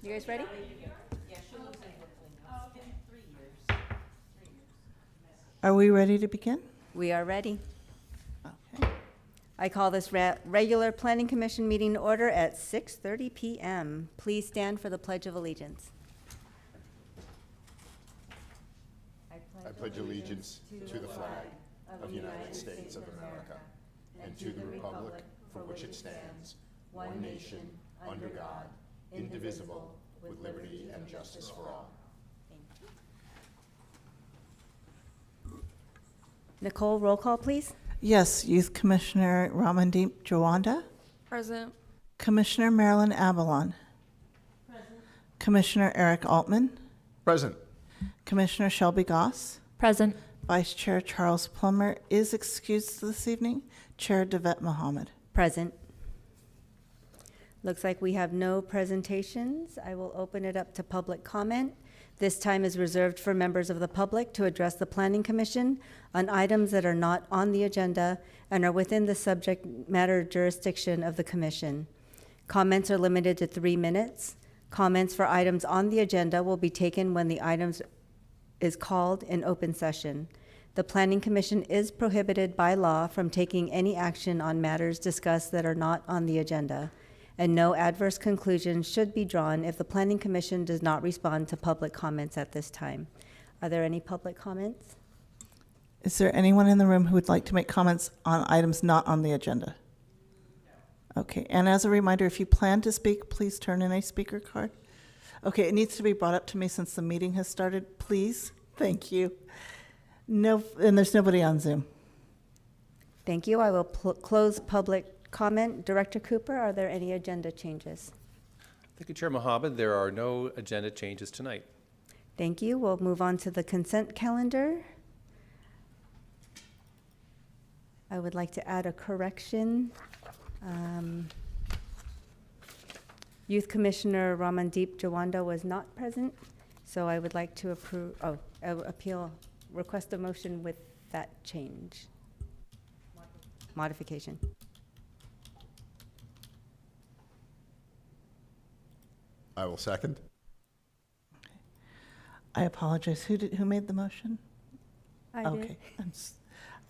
You guys ready? Are we ready to begin? We are ready. Okay. I call this regular Planning Commission meeting to order at 6:30 PM. Please stand for the Pledge of Allegiance. I pledge allegiance to the flag of the United States of America and to the republic for which it stands, one nation, under God, indivisible, with liberty and justice for all. Nicole, roll call, please. Yes, Youth Commissioner Ramandeep Jawanda. Present. Commissioner Marilyn Avalon. Present. Commissioner Eric Altman. Present. Commissioner Shelby Goss. Present. Vice Chair Charles Plummer is excused this evening. Chair Devet Mohammed. Present. Looks like we have no presentations. I will open it up to public comment. This time is reserved for members of the public to address the Planning Commission on items that are not on the agenda and are within the subject matter jurisdiction of the Commission. Comments are limited to 3 minutes. Comments for items on the agenda will be taken when the items is called in open session. The Planning Commission is prohibited by law from taking any action on matters discussed that are not on the agenda, and no adverse conclusion should be drawn if the Planning Commission does not respond to public comments at this time. Are there any public comments? Is there anyone in the room who would like to make comments on items not on the agenda? Okay, and as a reminder, if you plan to speak, please turn in a speaker card. Okay, it needs to be brought up to me since the meeting has started, please. Thank you. No, and there's nobody on Zoom. Thank you. I will close public comment. Director Cooper, are there any agenda changes? Thank you, Chair Mohammed. There are no agenda changes tonight. Thank you. We'll move on to the consent calendar. I would like to add a correction. Youth Commissioner Ramandeep Jawanda was not present, so I would like to request a motion with that change. Modification. I will second. I apologize. Who made the motion? I did. Okay.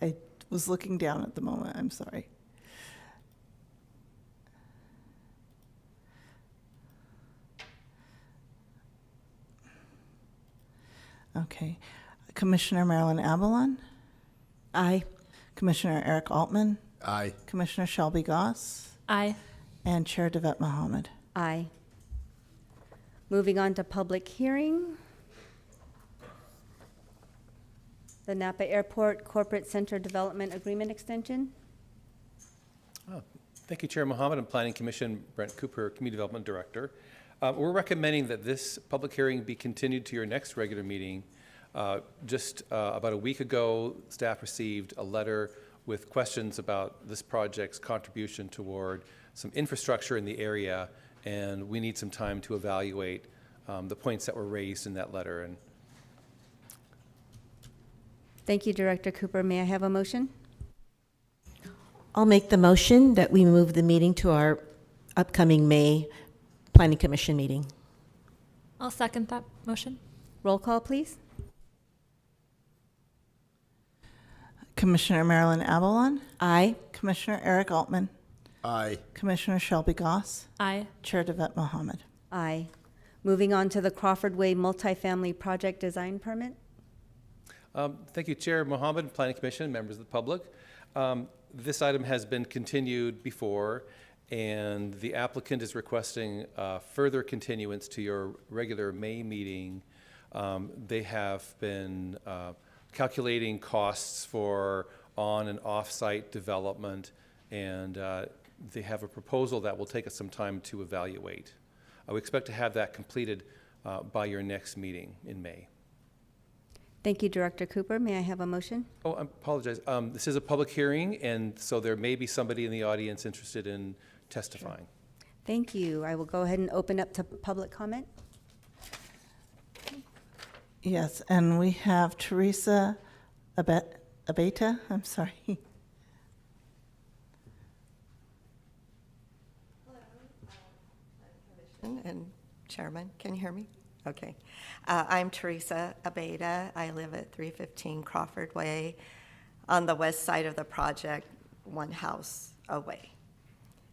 I was looking down at the moment. I'm sorry. Okay. Commissioner Marilyn Avalon. Aye. Commissioner Eric Altman. Aye. Commissioner Shelby Goss. Aye. And Chair Devet Mohammed. Aye. Moving on to public hearing. The Napa Airport Corporate Center Development Agreement Extension. Thank you, Chair Mohammed, and Planning Commission, Brent Cooper, Community Development Director. We're recommending that this public hearing be continued to your next regular meeting. Just about a week ago, staff received a letter with questions about this project's contribution toward some infrastructure in the area, and we need some time to evaluate the points that were raised in that letter. And Thank you, Director Cooper. May I have a motion? I'll make the motion that we move the meeting to our upcoming May Planning Commission meeting. I'll second that motion. Roll call, please. Commissioner Marilyn Avalon. Aye. Commissioner Eric Altman. Aye. Commissioner Shelby Goss. Aye. Chair Devet Mohammed. Aye. Moving on to the Crawford Way Multifamily Project Design Permit. Thank you, Chair Mohammed, Planning Commission, members of the public. This item has been continued before, and the applicant is requesting further continuance to your regular May meeting. They have been calculating costs for on and off-site development, and they have a proposal that will take us some time to evaluate. We expect to have that completed by your next meeting in May. Thank you, Director Cooper. May I have a motion? Oh, I apologize. This is a public hearing, and so there may be somebody in the audience interested in testifying. Thank you. I will go ahead and open up to public comment. Yes, and we have Teresa Abeta. I'm sorry. And Chair Chairman. Can you hear me? Okay. I'm Teresa Abeda. I live at 315 Crawford Way on the west side of the project, one house away.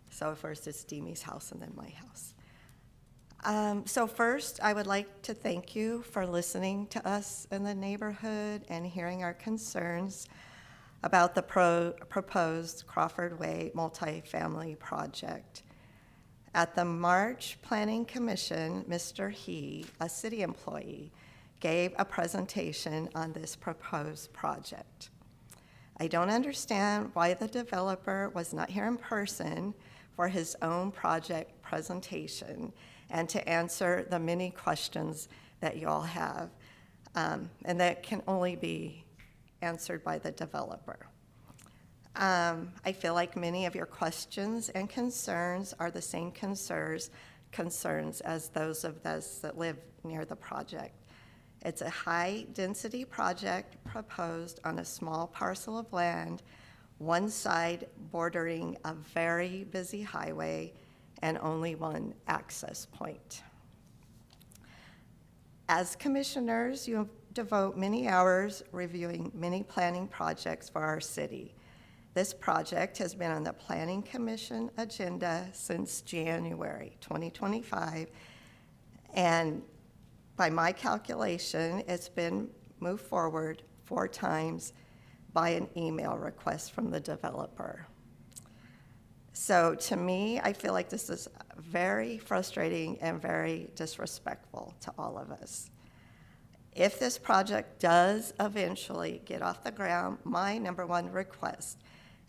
So first it's Demi's house and then my house. So first, I would like to thank you for listening to us in the neighborhood and hearing our concerns about the proposed Crawford Way multifamily project. At the March Planning Commission, Mr. He, a city employee, gave a presentation on this proposed project. I don't understand why the developer was not here in person for his own project presentation and to answer the many questions that you all have, and that can only be answered by the developer. I feel like many of your questions and concerns are the same concerns as those of us that live near the project. It's a high-density project proposed on a small parcel of land, one side bordering a very busy highway and only one access point. As commissioners, you devote many hours reviewing many planning projects for our city. This project has been on the Planning Commission agenda since January 2025, and by my calculation, it's been moved forward 4 times by an email request from the developer. So to me, I feel like this is very frustrating and very disrespectful to all of us. If this project does eventually get off the ground, my number one request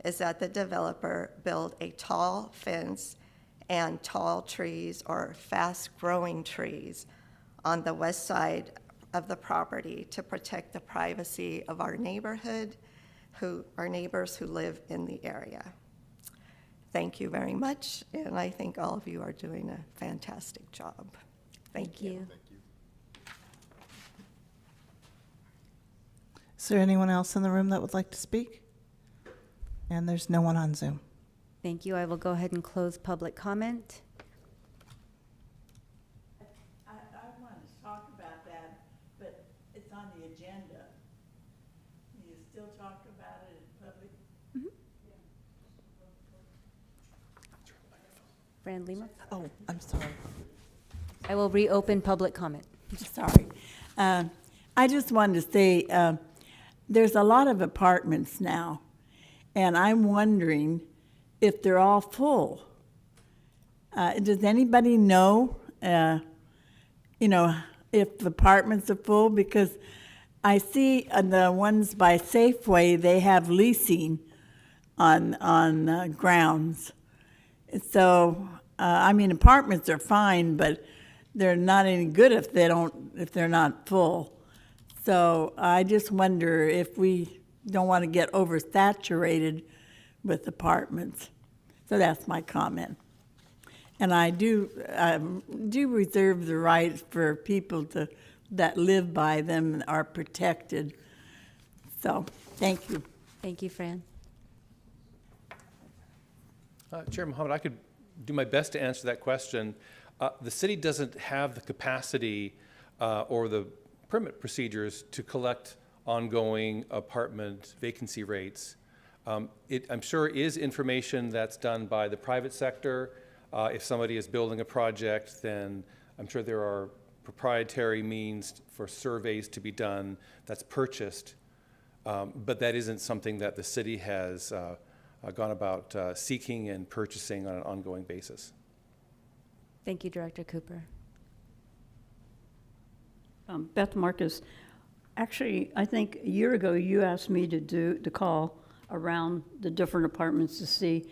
is that the developer build a tall fence and tall trees or fast-growing trees on the west side of the property to protect the privacy of our neighborhood, our neighbors who live in the area. Thank you very much, and I think all of you are doing a fantastic job. Thank you. Is there anyone else in the room that would like to speak? And there's no one on Zoom. Thank you. I will go ahead and close public comment. I want to talk about that, but it's on the agenda. You still talk about it in public? Fran Lima. Oh, I'm sorry. I will reopen public comment. Sorry. I just wanted to say, there's a lot of apartments now, and I'm wondering if they're all full. Does anybody know, if the apartments are full? Because I see the ones by Safeway, they have leasing on grounds. So, apartments are fine, but they're not any good if they're not full. So I just wonder if we don't want to get oversaturated with apartments. So that's my comment. And I do reserve the right for people that live by them and are protected. So, thank you. Thank you, Fran. Chair Mohammed, I could do my best to answer that question. The city doesn't have the capacity or the permit procedures to collect ongoing apartment vacancy rates. It, I'm sure, is information that's done by the private sector. If somebody is building a project, then I'm sure there are proprietary means for surveys to be done that's purchased. But that isn't something that the city has gone about seeking and purchasing on an ongoing basis. Thank you, Director Cooper. Beth Marcus, actually, I think a year ago you asked me to call around the different apartments to see,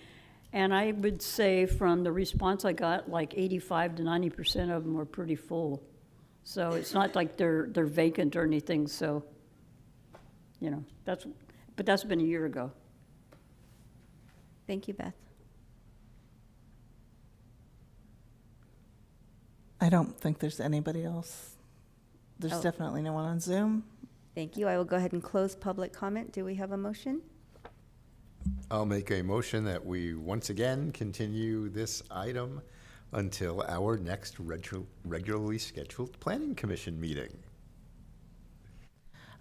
and I would say from the response I got, like 85 to 90% of them were pretty full. So it's not like they're vacant or anything. So, but that's been a year ago. Thank you, Beth. I don't think there's anybody else. There's Oh. definitely no one on Zoom. Thank you. I will go ahead and close public comment. Do we have a motion? I'll make a motion that we once again continue this item until our next regularly scheduled Planning Commission meeting.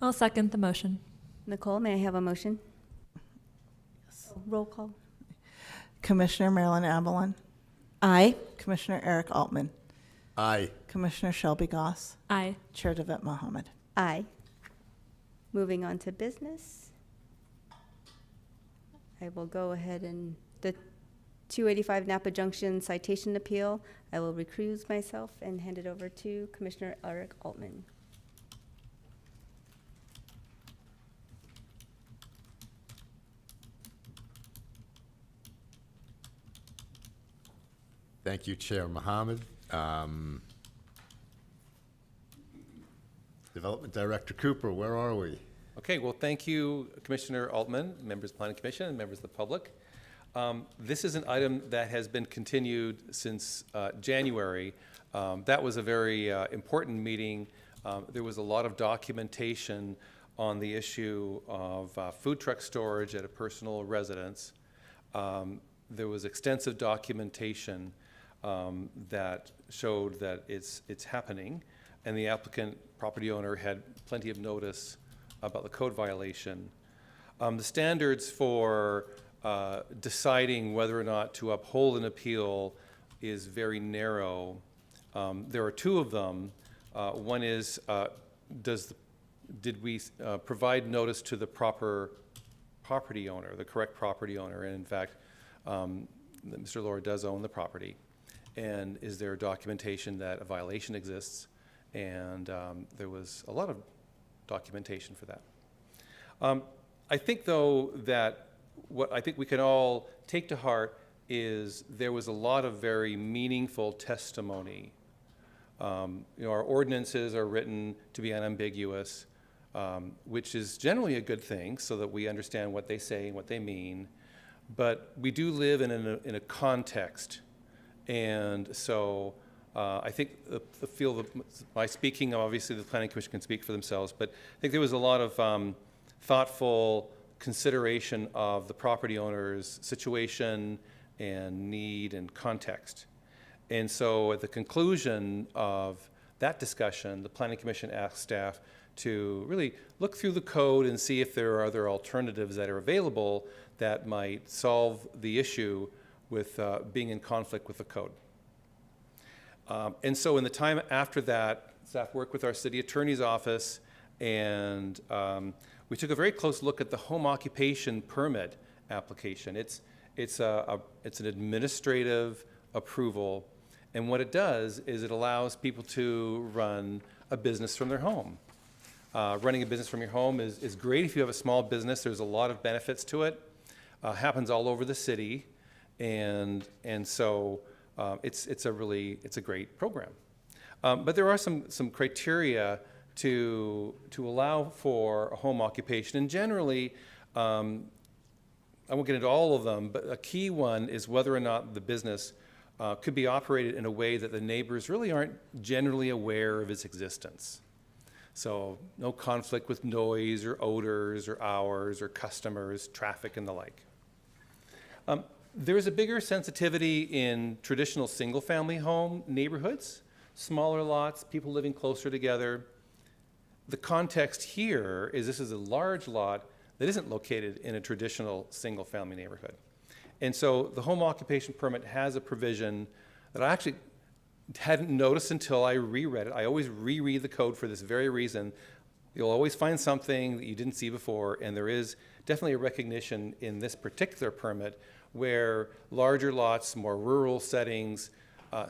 I'll second the motion. Nicole, may I have a motion? Roll call. Commissioner Marilyn Avalon, Aye. Commissioner Eric Altman, Aye. Commissioner Shelby Goss, Aye. Chair Devitt Mohammed. Aye. Moving on to business. I will go ahead and, the 285 Napa Junction citation appeal, I will recuse myself and hand it over to Commissioner Eric Altman. Thank you, Chair Mohammed. Development Director Cooper, where are we? Okay, well, thank you, Commissioner Altman, members of the Planning Commission, and members of the public. This is an item that has been continued since January. That was a very important meeting. There was a lot of documentation on the issue of food truck storage at a personal residence. There was extensive documentation that showed that it's happening, and the applicant, property owner, had plenty of notice about the code violation. The standards for deciding whether or not to uphold an appeal is very narrow. There are two of them. One is, did we provide notice to the proper property owner, the correct property owner? And in fact, Mr. Laura does own the property. And is there documentation that a violation exists? And there was a lot of documentation for that. I think, though, that what I think we can all take to heart is there was a lot of very meaningful testimony. Our ordinances are written to be unambiguous, which is generally a good thing, so that we understand what they say and what they mean. But we do live in a context, and so I think the field of my speaking, obviously the Planning Commission can speak for themselves, but I think there was a lot of thoughtful consideration of the property owner's situation and need and context. And so at the conclusion of that discussion, the Planning Commission asked staff to really look through the code and see if there are other alternatives that are available that might solve the issue with being in conflict with the code. And so in the time after that, staff worked with our city attorney's office, and we took a very close look at the home occupation permit application. It's an administrative approval, and what it does is it allows people to run a business from their home. Running a business from your home is great if you have a small business. There's a lot of benefits to it. Happens all over the city, and so it's a great program. But there are some criteria to allow for a home occupation, and generally, I won't get into all of them, but a key one is whether or not the business could be operated in a way that the neighbors really aren't generally aware of its existence. So no conflict with noise or odors or hours or customers, traffic, and the like. There is a bigger sensitivity in traditional single-family home neighborhoods, smaller lots, people living closer together. The context here is this is a large lot that isn't located in a traditional single-family neighborhood. And so the home occupation permit has a provision that I actually hadn't noticed until I reread it. I always reread the code for this very reason. You'll always find something that you didn't see before, and there is definitely a recognition in this particular permit where larger lots, more rural settings,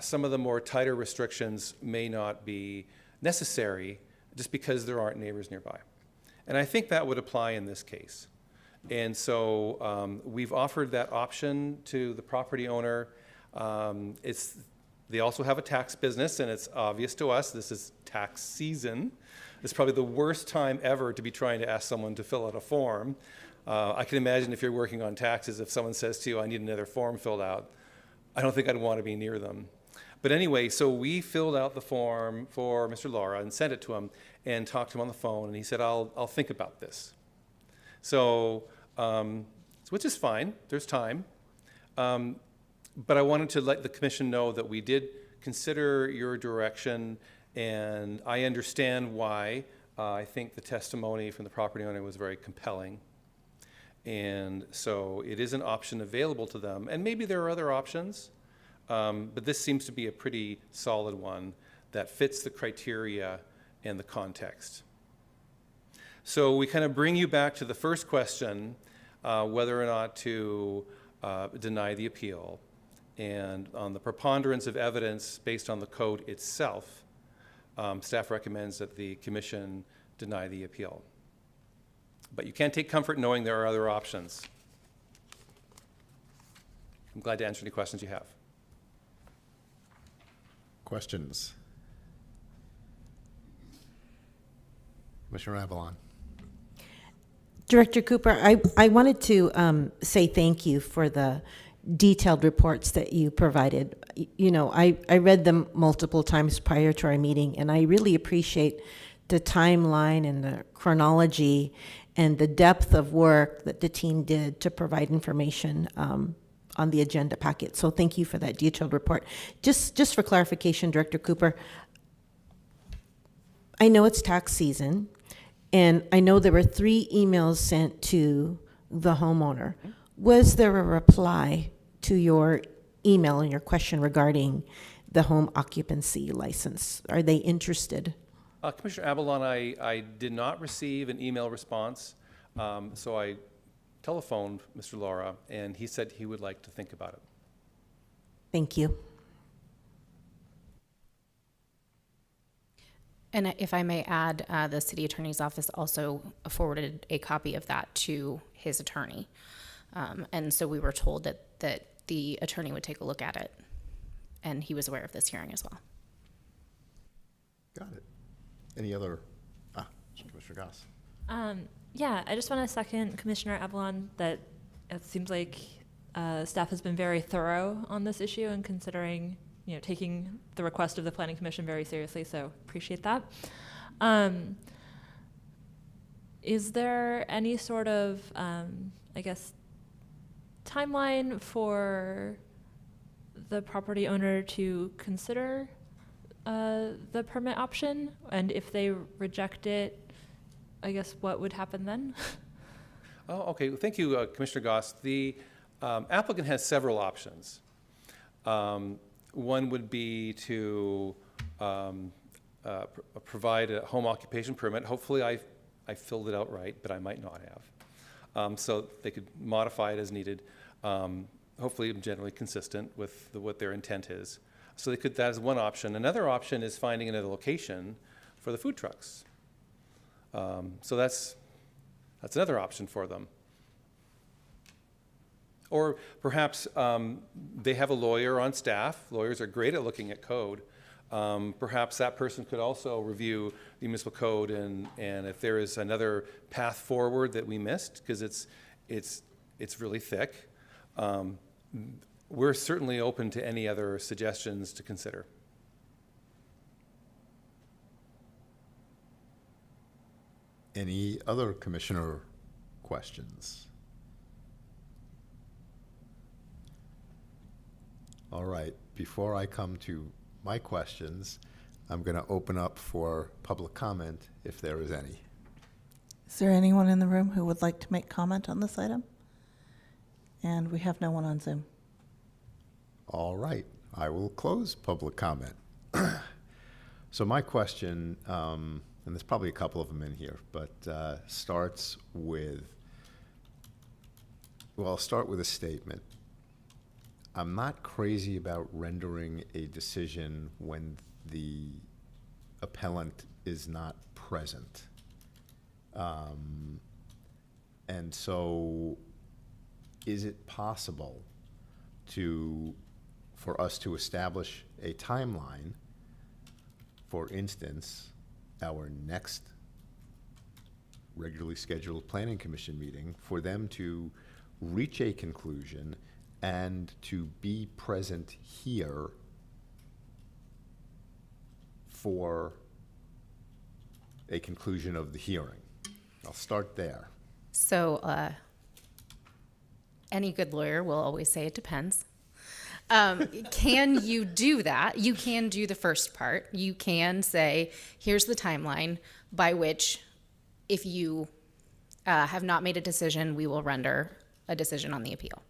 some of the more tighter restrictions may not be necessary just because there aren't neighbors nearby. And I think that would apply in this case. And so we've offered that option to the property owner. They also have a tax business, and it's obvious to us this is tax season. It's probably the worst time ever to be trying to ask someone to fill out a form. I can imagine if you're working on taxes, if someone says to you, I need another form filled out, I don't think I'd want to be near them. But anyway, so we filled out the form for Mr. Lara and sent it to him and talked to him on the phone, and he said, I'll think about this. So, which is fine, there's time. But I wanted to let the commission know that we did consider your direction, and I understand why. I think the testimony from the property owner was very compelling. And so it is an option available to them, and maybe there are other options, but this seems to be a pretty solid one that fits the criteria and the context. So we kind of bring you back to the first question, whether or not to deny the appeal. And on the preponderance of evidence based on the code itself, staff recommends that the commission deny the appeal. But you can take comfort knowing there are other options. I'm glad to answer any questions you have. Questions? Commissioner Avalon. Director Cooper, I wanted to say thank you for the detailed reports that you provided. You know, I read them multiple times prior to our meeting, and I really appreciate the timeline and the chronology and the depth of work that the team did to provide information on the agenda packet. So thank you for that detailed report. Just for clarification, Director Cooper, I know it's tax season, and I know there were 3 emails sent to the homeowner. Was there a reply to your email and your question regarding the home occupancy license? Are they interested? Commissioner Avalon, I did not receive an email response, so I telephoned Mr. Laura, and he said he would like to think about it. Thank you. And if I may add, the city attorney's office also forwarded a copy of that to his attorney. And so we were told that the attorney would take a look at it, and he was aware of this hearing as well. Got it. Any other? Commissioner Goss. Yeah, I just want to second Commissioner Avalon that it seems like staff has been very thorough on this issue and considering, taking the request of the Planning Commission very seriously, so appreciate that. Is there any sort of, timeline for the property owner to consider the permit option? And if they reject it, I guess what would happen then? Oh, okay. Well, thank you, Commissioner Goss. The applicant has several options. One would be to provide a home occupation permit. Hopefully I filled it out right, but I might not have. So they could modify it as needed. Hopefully generally consistent with what their intent is. So they could, that is one option. Another option is finding another location for the food trucks. So that's another option for them. Or perhaps they have a lawyer on staff. Lawyers are great at looking at code. Perhaps that person could also review the municipal code and if there is another path forward that we missed, because it's really thick. We're certainly open to any other suggestions to consider. Any other commissioner questions? All right, before I come to my questions, I'm going to open up for public comment if there is any. Is there anyone in the room who would like to make comment on this item? And we have no one on Zoom. All right, I will close public comment. So my question, and there's probably a couple of them in here, but starts with, well, I'll start with a statement. I'm not crazy about rendering a decision when the appellant is not present. And so is it possible for us to establish a timeline, for instance, our next regularly scheduled Planning Commission meeting, for them to reach a conclusion and to be present here for a conclusion of the hearing? I'll start there. So any good lawyer will always say it depends. Can you do that? You can do the first part. You can say, here's the timeline by which, if you have not made a decision, we will render a decision on the appeal.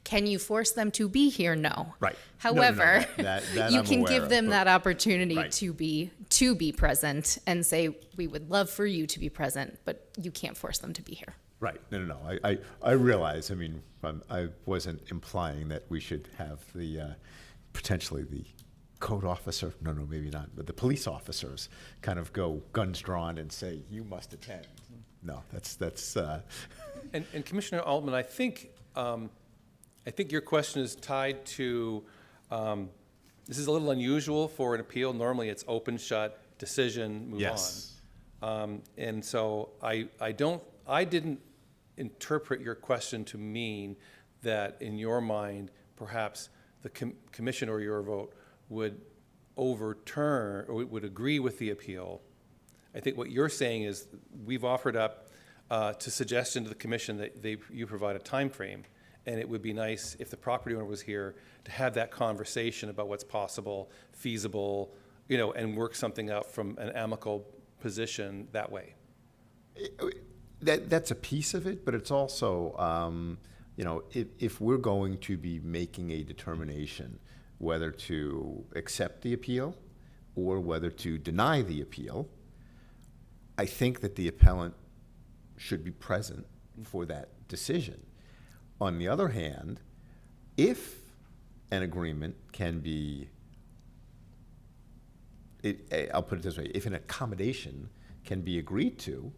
Can you force them to be here? No. Right. However, that you I'm can aware give of, them but- that opportunity Right. to be present and say, we would love for you to be present, but you can't force them to be here. Right, no. I realize, I mean, I wasn't implying that we should have the, potentially the code officer, no, maybe not, but the police officers kind of go guns drawn and say, you must attend. No, that's. And Commissioner Altman, I think your question is tied to, this is a little unusual for an appeal. Normally, it's open, shut, decision, move Yes. on. And so I didn't interpret your question to mean that in your mind, perhaps the commission or your vote would overturn or would agree with the appeal. I think what you're saying is we've offered up to suggestion to the commission that you provide a time frame, and it would be nice if the property owner was here to have that conversation about what's possible, feasible, and work something out from an amicable position that way. That's a piece of it, but it's also, if we're going to be making a determination whether to accept the appeal or whether to deny the appeal, I think that the appellant should be present for that decision. On the other hand, if an agreement can be, I'll put it this way, if an accommodation can be agreed to,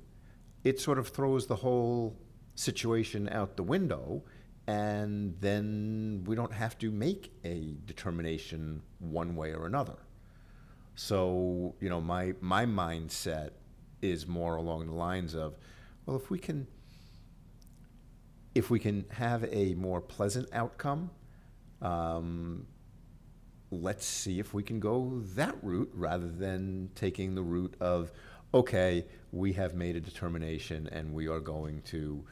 it sort of throws the whole situation out the window, and then we don't have to make a determination one way or another. So, my mindset is more along the lines of, well, if we can have a more pleasant outcome, let's see if we can go that route rather than taking the route of, okay, we have made a determination and we are going to,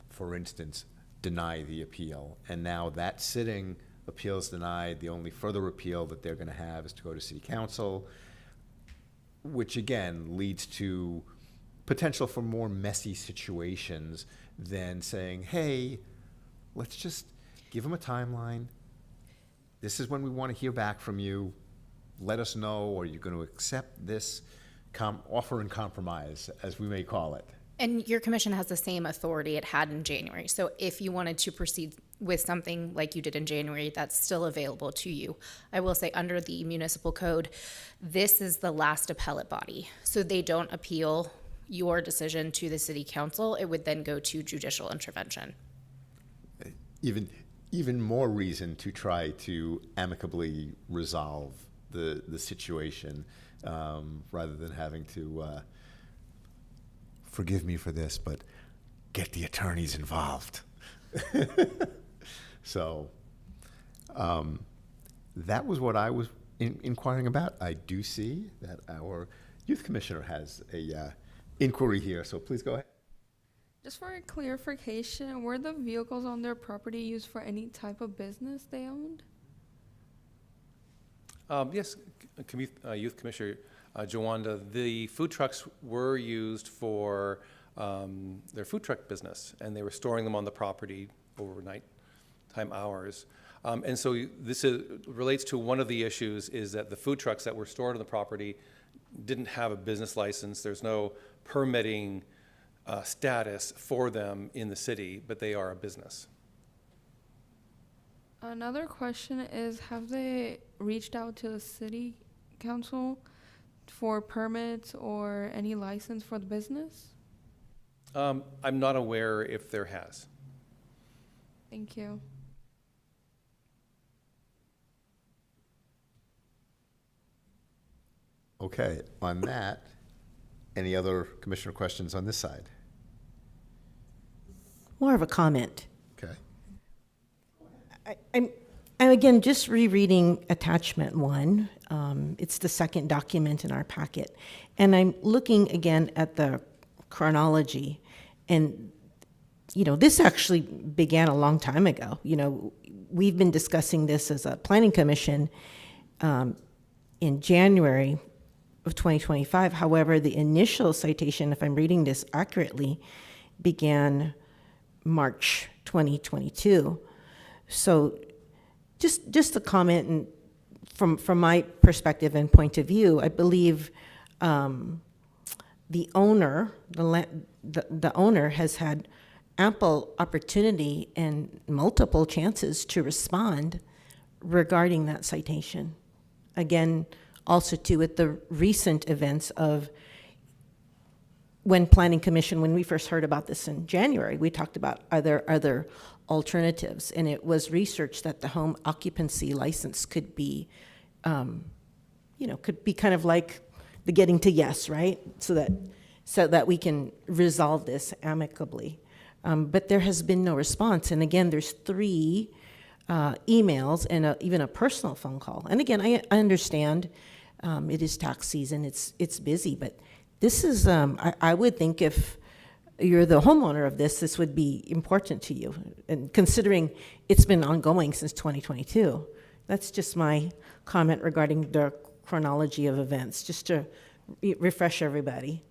for instance, deny the appeal. And now that sitting, appeal's denied, the only further appeal that they're going to have is to go to city council, which again leads to potential for more messy situations than saying, hey, let's just give them a timeline. This is when we want to hear back from you. Let us know, are you going to accept this offer and compromise, as we may call it? And your commission has the same authority it had in January. So if you wanted to proceed with something like you did in January, that's still available to you. I will say under the municipal code, this is the last appellate body. So they don't appeal your decision to the city council. It would then go to judicial intervention. Even more reason to try to amicably resolve the situation, rather than having to, forgive me for this, but get the attorneys involved. So that was what I was inquiring about. I do see that our youth commissioner has a inquiry here, so please go ahead. Just for a clarification, were the vehicles on their property used for any type of business they owned? Yes, Youth Commissioner Jawanda, the food trucks were used for their food truck business, and they were storing them on the property overnight time hours. And so this relates to one of the issues is that the food trucks that were stored on the property didn't have a business license. There's no permitting status for them in the city, but they are a business. Another question is, have they reached out to the city council for permits or any license for the business? I'm not aware if there has. Thank you. Okay, on that, any other commissioner questions on this side? More of a comment. Okay. I'm again just rereading attachment 1. It's the second document in our packet. And I'm looking again at the chronology. And this actually began a long time ago. We've been discussing this as a planning commission in January of 2025. However, the initial citation, if I'm reading this accurately, began March 2022. So just a comment, and from my perspective and point of view, I believe the owner, the owner has had ample opportunity and multiple chances to respond regarding that citation. Again, also too, with the recent events of when Planning Commission, when we first heard about this in January, we talked about other alternatives, and it was researched that the home occupancy license could be, could be kind of like the getting to yes, right? So that we can resolve this amicably. But there has been no response. And again, there's 3 emails and even a personal phone call. And again, I understand it is tax season, it's busy, but this is, I would think if you're the homeowner of this would be important to you. And considering it's been ongoing since 2022, that's just my comment regarding the chronology of events, just to refresh everybody.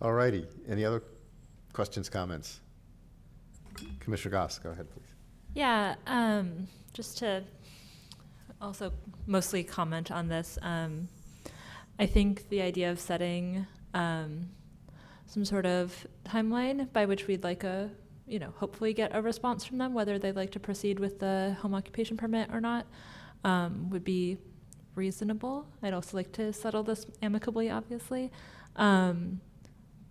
All righty. Any other questions, comments? Commissioner Goss, go ahead, please. Yeah, just to also mostly comment on this, I think the idea of setting some sort of timeline by which we'd like hopefully get a response from them, whether they'd like to proceed with the home occupation permit or not, would be reasonable. I'd also like to settle this amicably, obviously.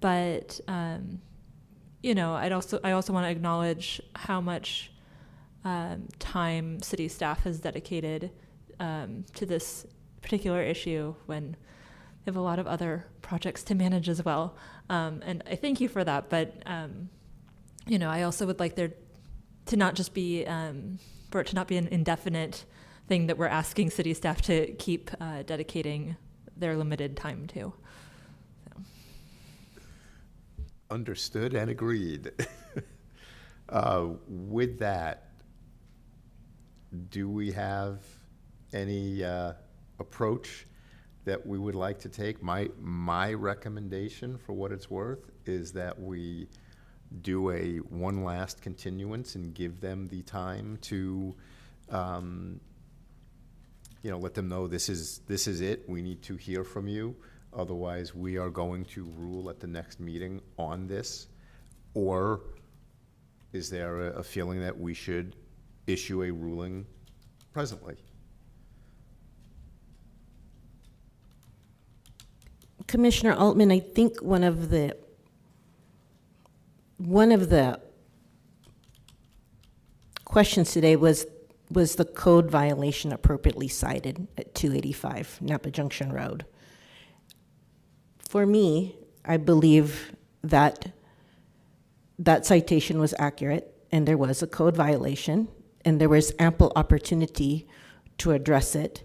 But I also want to acknowledge how much time city staff has dedicated to this particular issue when they have a lot of other projects to manage as well. And I thank you for that. But I also would like there to not just be for it to not be an indefinite thing that we're asking city staff to keep dedicating their limited time to. Understood and agreed. With that, do we have any approach that we would like to take? My recommendation, for what it's worth, is that we do one last continuance and give them the time to, let them know this is it. We need to hear from you. Otherwise, we are going to rule at the next meeting on this. Or is there a feeling that we should issue a ruling presently? Commissioner Altman, I think one of the questions today was the code violation appropriately cited at 285 Napa Junction Road. For me, I believe that citation was accurate, and there was a code violation, and there was ample opportunity to address it.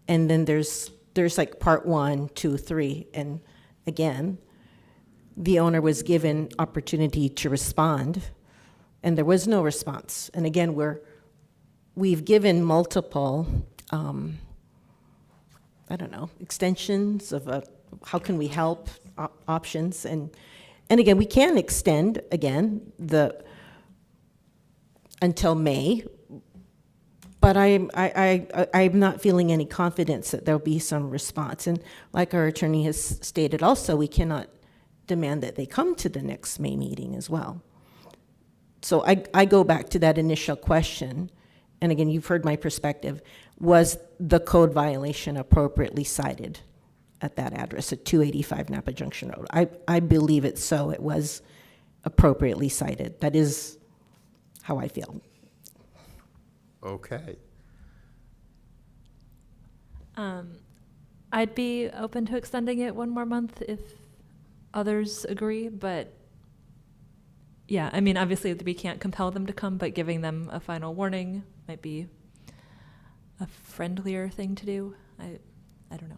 And then there's like part 1, 2, 3, and again, the owner was given opportunity to respond, and there was no response. And again, we've given multiple, extensions of how can we help options, and again, we can extend again until May, but I'm not feeling any confidence that there'll be some response. And like our attorney has stated also, we cannot demand that they come to the next May meeting as well. So I go back to that initial question, and again, you've heard my perspective. Was the code violation appropriately cited at that address at 285 Napa Junction Road? I believe it so. It was appropriately cited. That is how I feel. Okay. I'd be open to extending it one more month if others agree, but yeah, I mean, obviously we can't compel them to come, but giving them a final warning might be a friendlier thing to do. I don't know.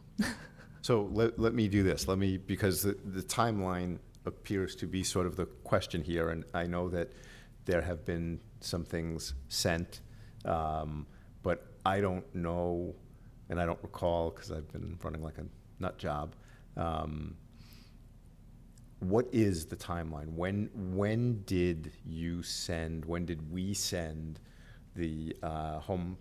So let me do this. Because the timeline appears to be sort of the question here, and I know that there have been some things sent, but I don't know, and I don't recall, because I've been running like a nut job, what is the timeline? When did we send the home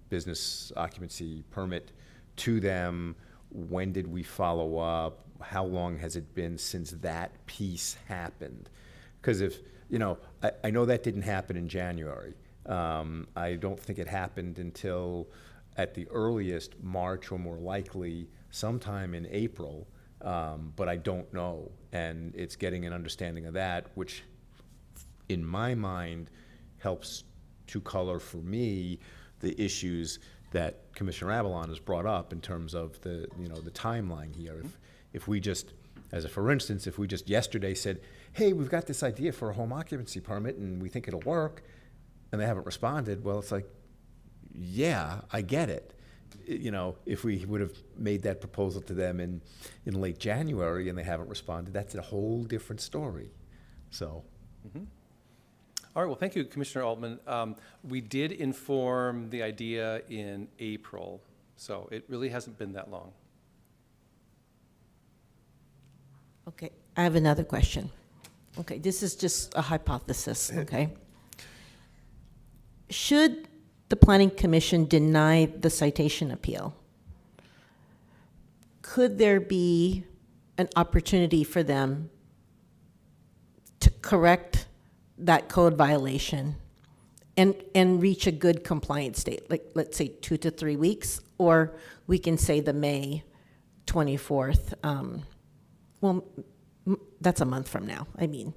business occupancy permit to them? When did we follow up? How long has it been since that piece happened? Because if, I know that didn't happen in January. I don't think it happened until, at the earliest, March, or more likely sometime in April, but I don't know. And it's getting an understanding of that, which in my mind helps to color for me the issues that Commissioner Avalon has brought up in terms of the timeline here. If we just, for instance, if we just yesterday said, hey, we've got this idea for a home occupancy permit and we think it'll work, and they haven't responded, well, it's like, yeah, I get it. If we would have made that proposal to them in late January and they haven't responded, that's a whole different story. So. Mm-hmm. All right, well, thank you, Commissioner Altman. We did inform the idea in April, so it really hasn't been that long. Okay, I have another question. Okay, this is just a hypothesis, okay? Should the Planning Commission deny the citation appeal, could there be an opportunity for them to correct that code violation and reach a good compliance date, like let's say 2 to 3 weeks, or we can say the May 24th, that's a month from now. I mean,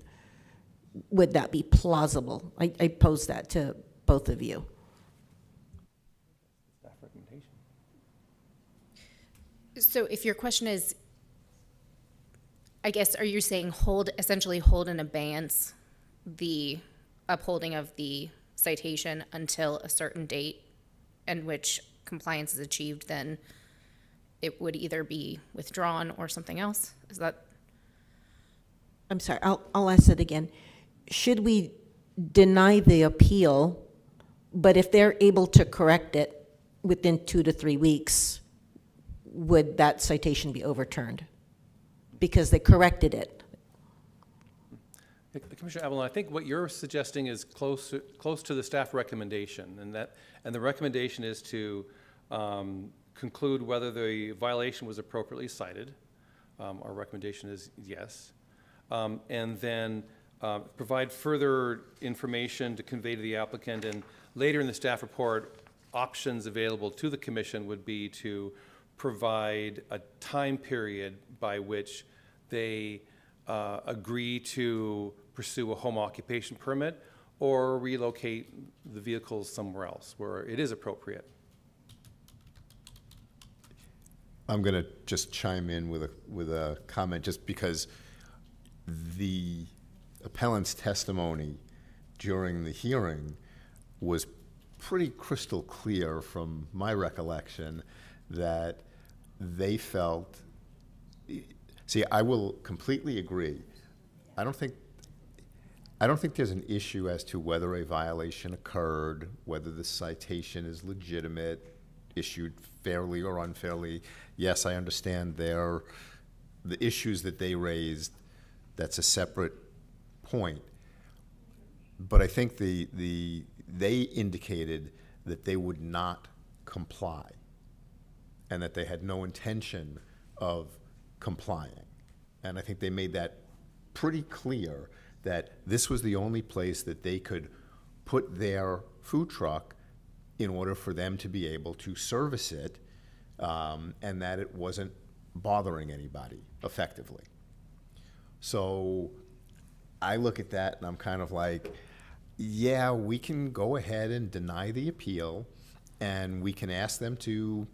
would that be plausible? I pose that to both of you. Staff recommendation. So if your question is, I guess, are you saying essentially hold in abeyance the upholding of the citation until a certain date in which compliance is achieved, then it would either be withdrawn or something else? Is that? I'm sorry, I'll ask it again. Should we deny the appeal, but if they're able to correct it within 2 to 3 weeks, would that citation be overturned? Because they corrected it. Commissioner Avalon, I think what you're suggesting is close to the staff recommendation, and the recommendation is to conclude whether the violation was appropriately cited. Our recommendation is yes, and then provide further information to convey to the applicant. And later in the staff report, options available to the commission would be to provide a time period by which they agree to pursue a home occupation permit or relocate the vehicles somewhere else where it is appropriate. I'm going to just chime in with a comment, just because the appellant's testimony during the hearing was pretty crystal clear from my recollection that they felt. See, I will completely agree. I don't think there's an issue as to whether a violation occurred, whether the citation is legitimate, issued fairly or unfairly. Yes, I understand the issues that they raised. That's a separate point. But I think they indicated that they would not comply and that they had no intention of complying. And I think they made that pretty clear, that this was the only place that they could put their food truck in order for them to be able to service it, and that it wasn't bothering anybody effectively. So I look at that and I'm kind of like, yeah, we can go ahead and deny the appeal and we can ask them to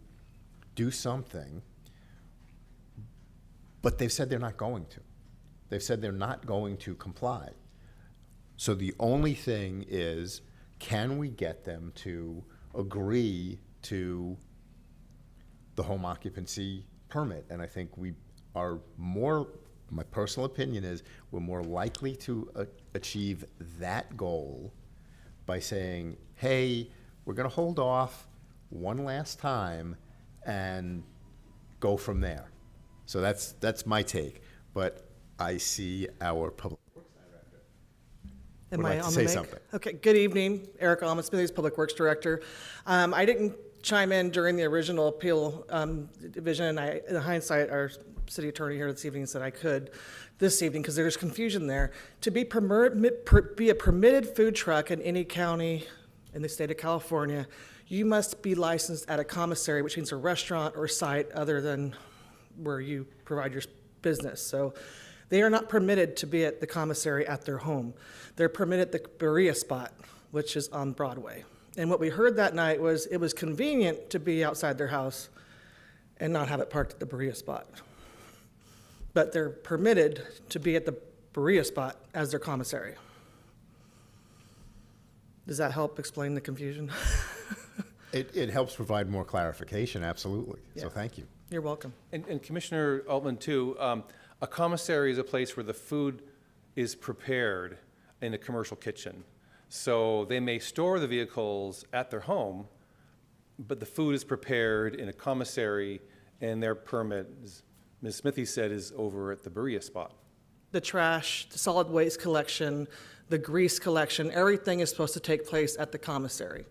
do something, but they've said they're not going to. They've said they're not going to comply. So the only thing is, can we get them to agree to the home occupancy permit? And I think we are more my personal opinion is we're more likely to achieve that goal by saying, hey, we're going to hold off one last time and go from there. So that's my take. But I see our public works director Am would I like to on say the mic? something. Okay, good evening. Eric Almond, Smithies Public Works Director. I didn't chime in during the original appeal division. In hindsight, our city attorney here this evening said I could this evening because there's confusion there. To be a permitted food truck in any county in the state of California, you must be licensed at a commissary, which means a restaurant or site other than where you provide your business. So they are not permitted to be at the commissary at their home. They're permitted the Berea spot, which is on Broadway. And what we heard that night was it was convenient to be outside their house and not have it parked at the Berea spot. But they're permitted to be at the Berea spot as their commissary. Does that help explain the confusion? It helps provide more clarification, absolutely. So Yeah. thank you. You're welcome. And Commissioner Altman, too, a commissary is a place where the food is prepared in a commercial kitchen. So they may store the vehicles at their home, but the food is prepared in a commissary, and their permit, as Ms. Smithy said, is over at the Berea spot. The trash, the solid waste collection, the grease collection, everything is supposed to take place at the commissary.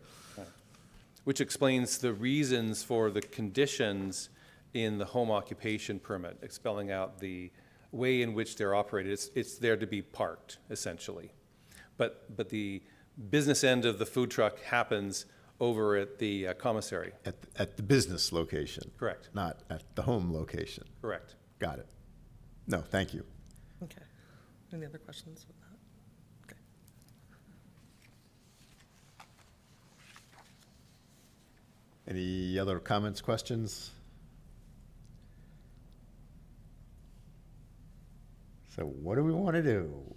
Which explains the reasons for the conditions in the home occupation permit, spelling out the way in which they're operated. It's there to be parked, essentially. But the business end of the food truck happens over at the commissary. At the business location. Correct. Not at the home location. Correct. Got it. No, thank you. Okay. Any other questions with that? Okay. Any other comments, questions? So what do we want to do?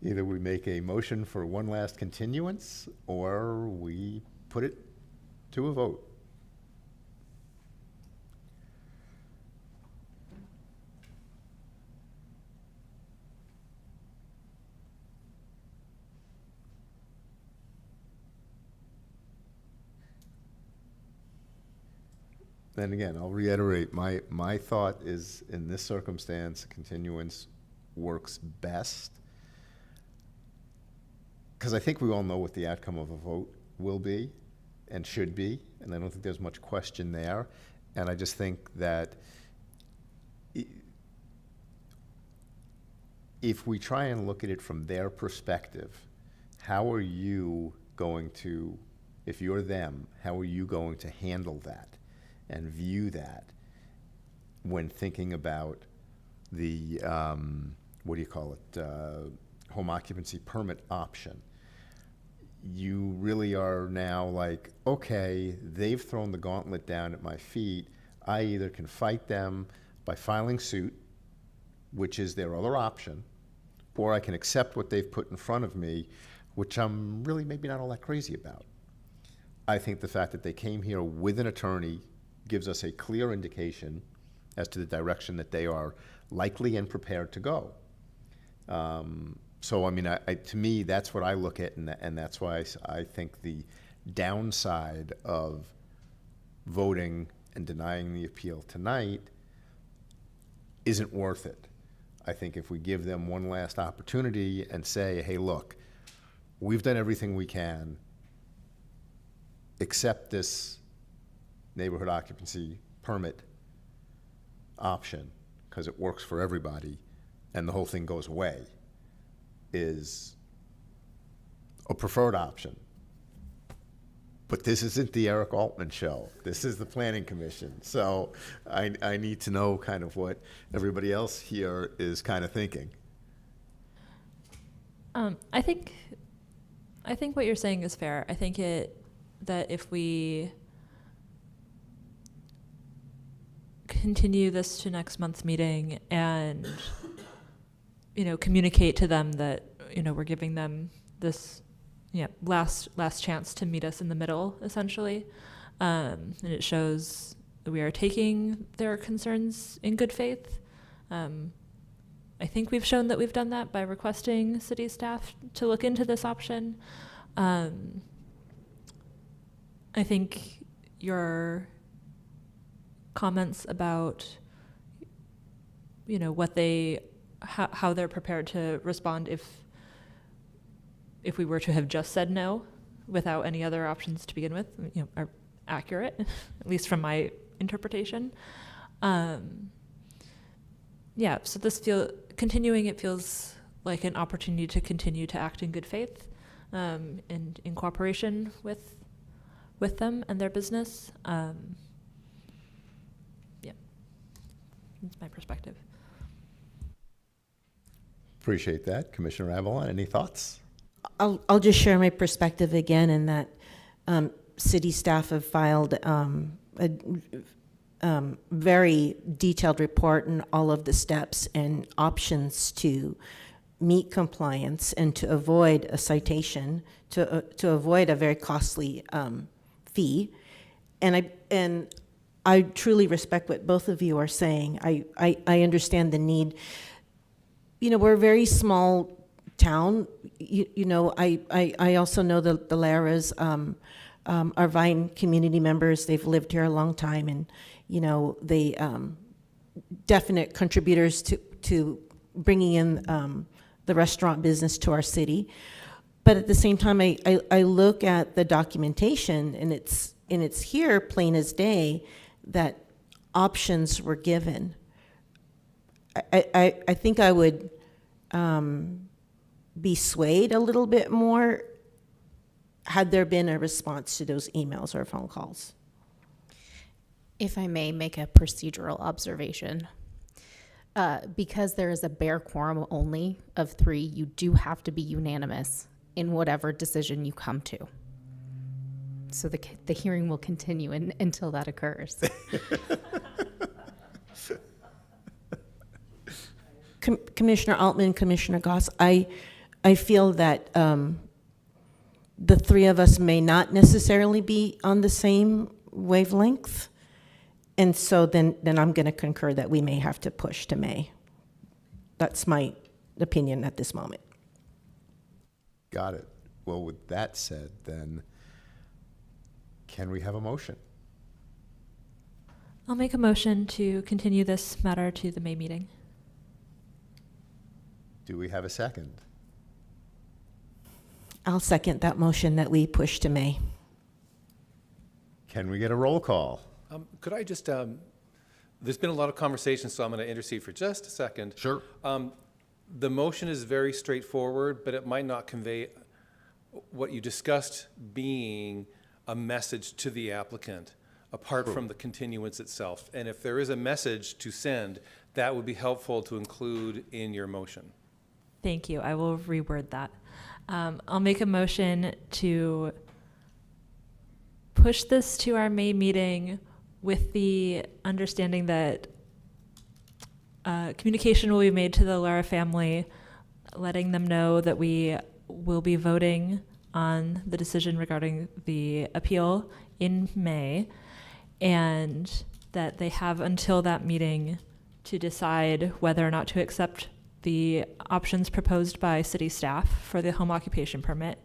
Either we make a motion for one last continuance, or we put it to a vote. Then again, I'll reiterate, my thought is, in this circumstance, continuance works best. Because I think we all know what the outcome of a vote will be and should be, and I don't think there's much question there. And I just think that if we try and look at it from their perspective, how are you going to, if you're them, how are you going to handle that and view that when thinking about the, what do you call it, home occupancy permit option? You really are now like, okay, they've thrown the gauntlet down at my feet. I either can fight them by filing suit, which is their other option, or I can accept what they've put in front of me, which I'm really maybe not all that crazy about. I think the fact that they came here with an attorney gives us a clear indication as to the direction that they are likely and prepared to go. So, I mean, to me, that's what I look at, and that's why I think the downside of voting and denying the appeal tonight isn't worth it. I think if we give them one last opportunity and say, hey, look, we've done everything we can, accept this neighborhood occupancy permit option because it works for everybody, and the whole thing goes away, is a preferred option. But this isn't the Eric Altman show. This is the Planning Commission. So I need to know kind of what everybody else here is kind of thinking. I think what you're saying is fair. I think that if we continue this to next month's meeting and communicate to them that we're giving them this last chance to meet us in the middle, essentially, and it shows we are taking their concerns in good faith. I think we've shown that we've done that by requesting city staff to look into this option. I think your comments about, what how they're prepared to respond if we were to have just said no without any other options to begin with, are accurate, at least from my interpretation. So it feels like an opportunity to continue to act in good faith, and in cooperation with them and their business. That's my perspective. Appreciate that. Commissioner Avalon, any thoughts? I'll just share my perspective again in that city staff have filed a very detailed report on all of the steps and options to meet compliance and to avoid a citation, to avoid a very costly fee. And I truly respect what both of you are saying. I understand the need. We're a very small town. I also know the Laras are Vine community members. They've lived here a long time, and they definite contributors to bringing in the restaurant business to our city. But at the same time, I look at the documentation, and it's here plain as day that options were given. I think I would be swayed a little bit more had there been a response to those emails or phone calls. If I may make a procedural observation, because there is a bare quorum only of 3, you do have to be unanimous in whatever decision you come to. So the hearing will continue until that occurs. Commissioner Altman, Commissioner Goss, I feel that the 3 of us may not necessarily be on the same wavelength. And so then I'm going to concur that we may have to push to May. That's my opinion at this moment. Got it. Well, with that said, then, can we have a motion? I'll make a motion to continue this matter to the May meeting. Do we have a second? I'll second that motion that we push to May. Can we get a roll call? Could I just, there's been a lot of conversation, so I'm going to intercede for just a second. Sure. The motion is very straightforward, but it might not convey what you discussed being a message to the applicant, apart from the continuance itself. And if there is a message to send, that would be helpful to include in your motion. Thank you. I will reword that. I'll make a motion to push this to our May meeting with the understanding that communication will be made to the Lara family, letting them know that we will be voting on the decision regarding the appeal in May, and that they have until that meeting to decide whether or not to accept the options proposed by city staff for the home occupation permit,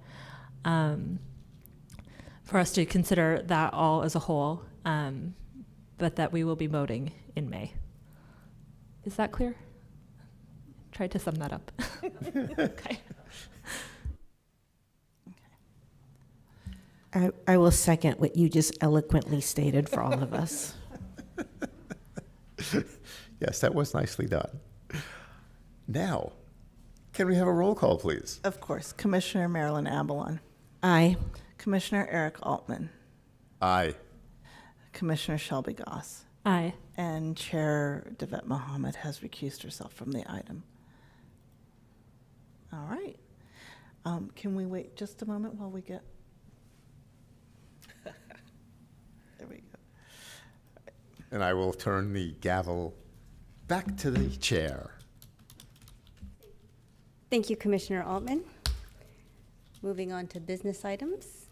for us to consider that all as a whole, but that we will be voting in May. Is that clear? Tried to sum that up. Okay. I will second what you just eloquently stated for all of us. Yes, that was nicely done. Now, can we have a roll call, please? Of course. Commissioner Marilyn Avalon. Aye. Commissioner Eric Altman. Aye. Commissioner Shelby Goss. Aye. And Chair Devet Mohammed has recused herself from the item. All right. Can we wait just a moment while we get... There we go. And I will turn the gavel back to the chair. Thank you, Commissioner Altman. Moving on to business items.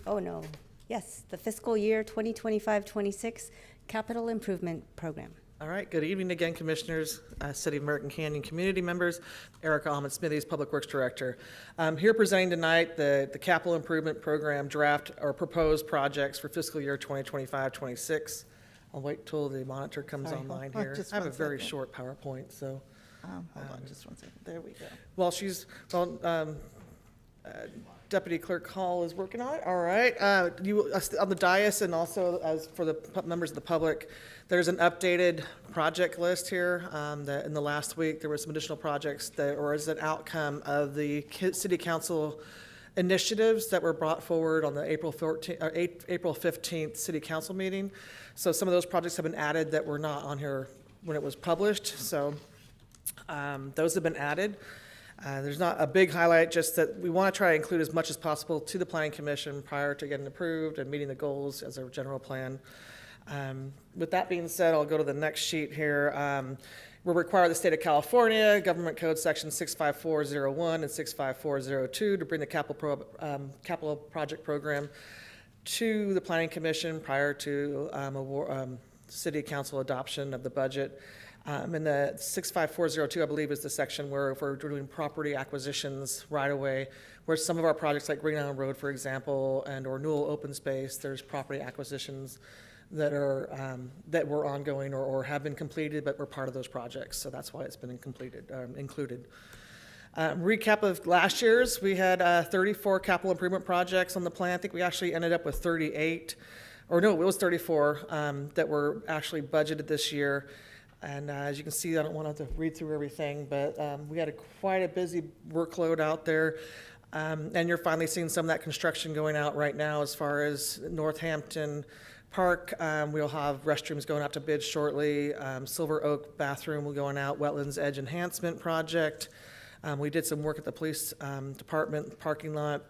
Oh, no. Yes, the fiscal year 2025-26 Capital Improvement Program. All right, good evening again, Commissioners, City of American Canyon community members. Erica Almond-Smithies, Public Works Director. I'm here presenting tonight the Capital Improvement Program draft or proposed projects for fiscal year 2025-26. I'll wait till the monitor comes Sorry, online hold on here. just I have a one very second. short PowerPoint, so. Hold on just one second. There we go. Deputy Clerk Hall is working on it. All right. On the dais and also as for the members of the public, there's an updated project list here. That in the last week, there were some additional projects that were as an outcome of the City Council initiatives that were brought forward on the April 15th City Council meeting. So some of those projects have been added that were not on here when it was published. So those have been added. There's not a big highlight, just that we want to try to include as much as possible to the Planning Commission prior to getting approved and meeting the goals as a general plan. With that being said, I'll go to the next sheet here. We're required the state of California, Government Code Section 65401 and 65402 to bring the capital project program to the Planning Commission prior to City Council adoption of the budget. And the 65402, I believe, is the section where if we're doing property acquisitions right away, where some of our projects like Green Island Road, for example, and or Newell Open Space, there's property acquisitions that are that were ongoing or have been completed, but were part of those projects. So that's why it's been included. Recap of last year's, we had 34 capital improvement projects on the plan. I think we actually ended up with 38, or no, it was 34 that were actually budgeted this year. And as you can see, I don't want to read through everything, but we had quite a busy workload out there. And you're finally seeing some of that construction going out right now as far as Northampton Park. We'll have restrooms going out to bid shortly. Silver Oak bathroom will going out, Wetlands Edge Enhancement Project. We did some work at the police department parking lot.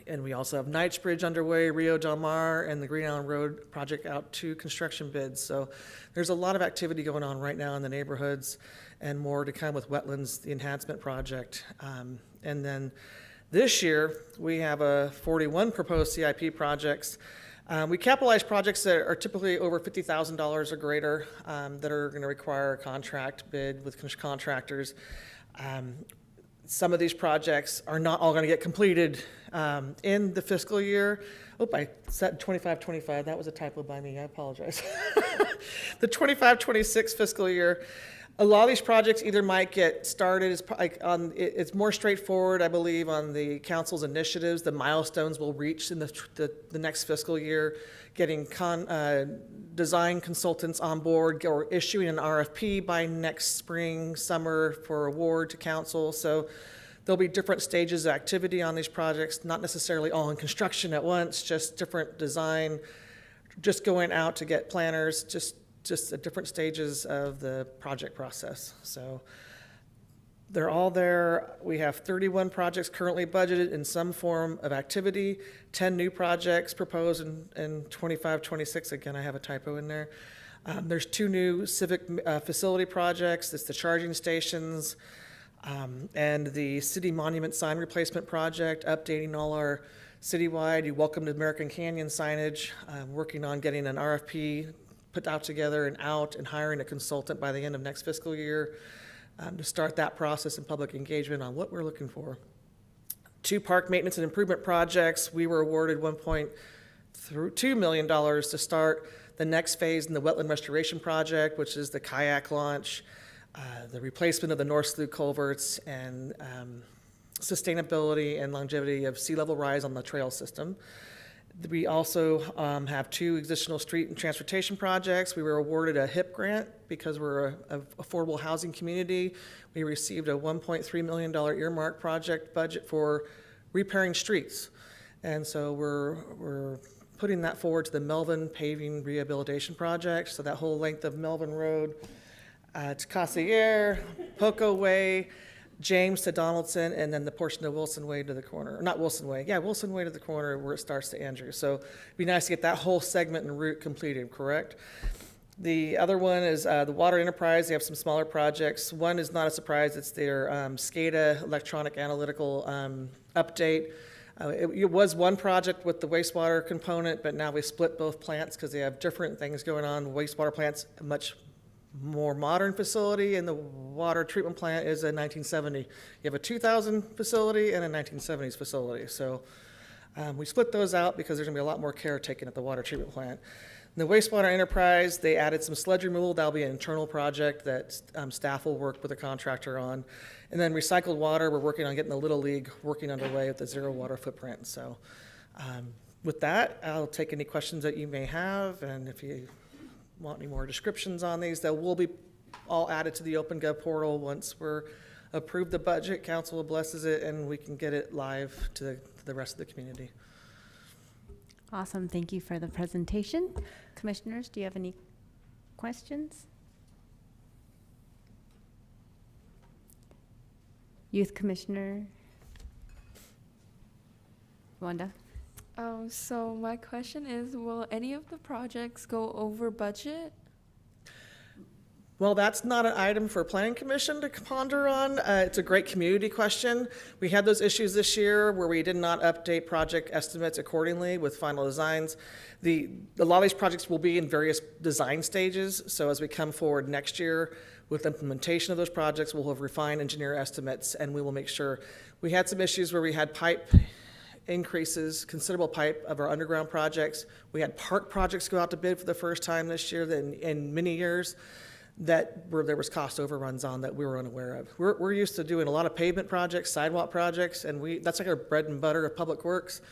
And we also have Knightsbridge underway, Rio Del Mar, and the Green Island Road project out to construction bids. So there's a lot of activity going on right now in the neighborhoods, and more to come with Wetlands, the enhancement project. And then this year, we have 41 proposed CIP projects. We capitalize projects that are typically over $50,000 or greater that are going to require a contract bid with contractors. Some of these projects are not all going to get completed in the fiscal year. Oh, I said 25-25. That was a typo by me. I apologize. The 25-26 fiscal year. A lot of these projects either might get started. It's more straightforward, I believe, on the council's initiatives. The milestones will reach in the next fiscal year, getting design consultants on board or issuing an RFP by next spring, summer for award to council. So there'll be different stages of activity on these projects, not necessarily all in construction at once, just different design, just going out to get planners, just at different stages of the project process. So they're all there. We have 31 projects currently budgeted in some form of activity, 10 new projects proposed in 25-26. Again, I have a typo in there. There's 2 new civic facility projects. It's the charging stations and the city monument sign replacement project, updating all our citywide "You Welcome to American Canyon" signage, working on getting an RFP put out together and out and hiring a consultant by the end of next fiscal year to start that process and public engagement on what we're looking for. 2 park maintenance and improvement projects. We were awarded $1.2 million to start the next phase in the wetland restoration project, which is the kayak launch, the replacement of the North Slough culverts, and sustainability and longevity of sea level rise on the trail system. We also have 2 additional street and transportation projects. We were awarded a HIP grant because we're an affordable housing community. We received a $1.3 million earmark project budget for repairing streets. And so we're putting that forward to the Melvin Paving Rehabilitation Project. So that whole length of Melvin Road to Cassier, Poco Way, James to Donaldson, and then the portion of Wilson Way to the corner. Not Wilson Way, yeah, Wilson Way to the corner where it starts to Andrew. So it'd be nice to get that whole segment and route completed, correct? The other one is the Water Enterprise. They have some smaller projects. One is not a surprise. It's their SCADA electronic analytical update. It was one project with the wastewater component, but now we split both plants because they have different things going on. Wastewater plant's a much more modern facility, and the water treatment plant is a 1970. You have a 2000 facility and a 1970s facility. So we split those out because there's going to be a lot more care taken at the water treatment plant. In the wastewater enterprise, they added some sludge removal. That'll be an internal project that staff will work with a contractor on. And then recycled water, we're working on getting the Little League working underway with the zero water footprint. So with that, I'll take any questions that you may have, and if you want any more descriptions on these, that will be all added to the OpenGov portal once we're approved the budget, council blesses it, and we can get it live to the rest of the community. Awesome. Thank you for the presentation. Commissioners, do you have any questions? Youth Commissioner Wanda? So my question is, will any of the projects go over budget? Well, that's not an item for Planning Commission to ponder on. It's a great community question. We had those issues this year where we did not update project estimates accordingly with final designs. A lot of these projects will be in various design stages, so as we come forward next year with implementation of those projects, we'll have refined engineer estimates, and we will make sure. We had some issues where we had pipe increases, considerable pipe of our underground projects. We had park projects go out to bid for the first time this year in many years where there was cost overruns on that we were unaware of. We're used to doing a lot of pavement projects, sidewalk projects, and that's like our bread and butter of public works.